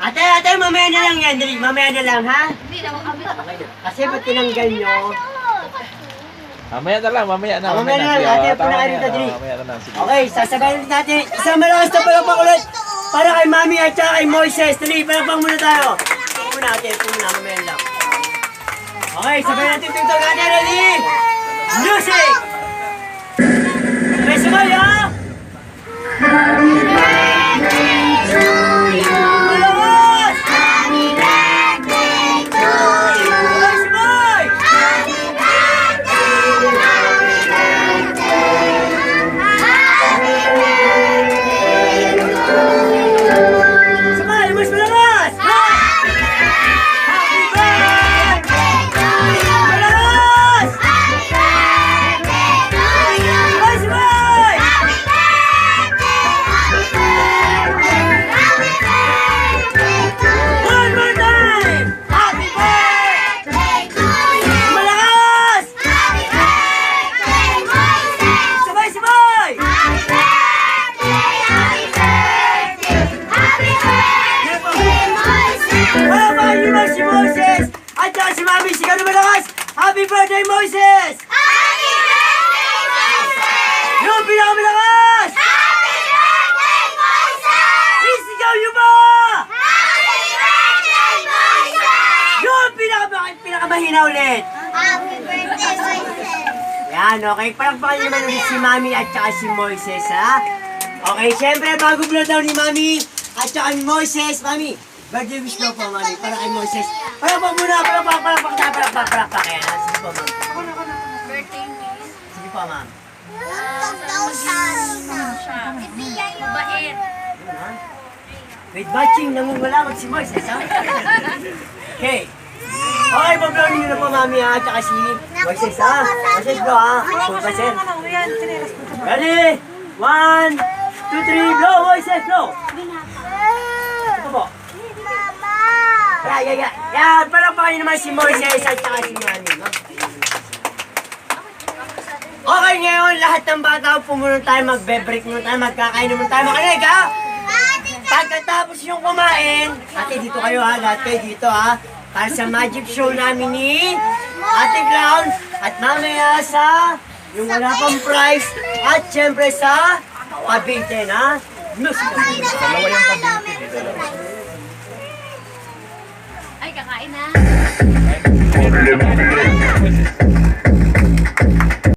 Ate, mamaya na lang yan. Dali, mamaya na lang, ha? Hindi na kami. Kasi ba't tinanggal nyo? Mamaya na lang, mamaya na. Mamaya na lang, ate, punahan rin dito, Mamaya na lang, sige. Okay, sasabayin natin. Isang malakas na palakpak ulit. Para kay Mami at saka kay Moises. Dali, palakpak muna tayo. Ito muna, ate. Ito muna, mamaya lang. Okay, sabayin natin tingtog natin. Ready? Music! May sabay, ha? Malakas! Sabay, sabay! Sabay, mas malakas! Happy birthday to you! Malakas! Sabay, sabay! One more time! Happy birthday to you! Malakas! Sabay, sabay! Wala ba kayo naman si Moises? At saka si Mami, sigaw na malakas! Happy birthday, Moises! Yung pinakamalakas! Isigaw nyo ba? Yung pinakamahina ulit! Yan, okay. Palakpakan nyo naman ulit si Mami at saka si Moises, ha? Okay, syempre, bago blow down ni Mami at saka ni Moises, Mami, birthday wish daw po, Mami, para kay Moises. Palakpak muna, palakpak. Ayan, ha? Sige po, Ma'am. Birthday wish. Sige po, Ma'am. Bait. Yun, ha? Wait, batching, nangungulamag si Moises, ha? Okay. Okay, pablow niyo na po, Mami, ha? At saka si Moises, ha? Moises, blow, ha? Moises. Ready? 1, 2, 3, blow, Moises, blow! Ito po. Yan, palakpakan niyo naman si Moises at saka si Mami, no? Okay, ngayon, lahat ng bata, pumunod tayo, magbe-break muna tayo, magkakain muna tayo, makinig, ha? Pagkatapos yung kumain, ate, dito kayo, ha? Lahat kayo dito, ha? Para sa magic show namin ni Ate Clown at mamaya sa yung wala pang prize at syempre sa pabitin, ha? Music! Dalawa yung pag-ibig, dalawa. Ay, kakain na.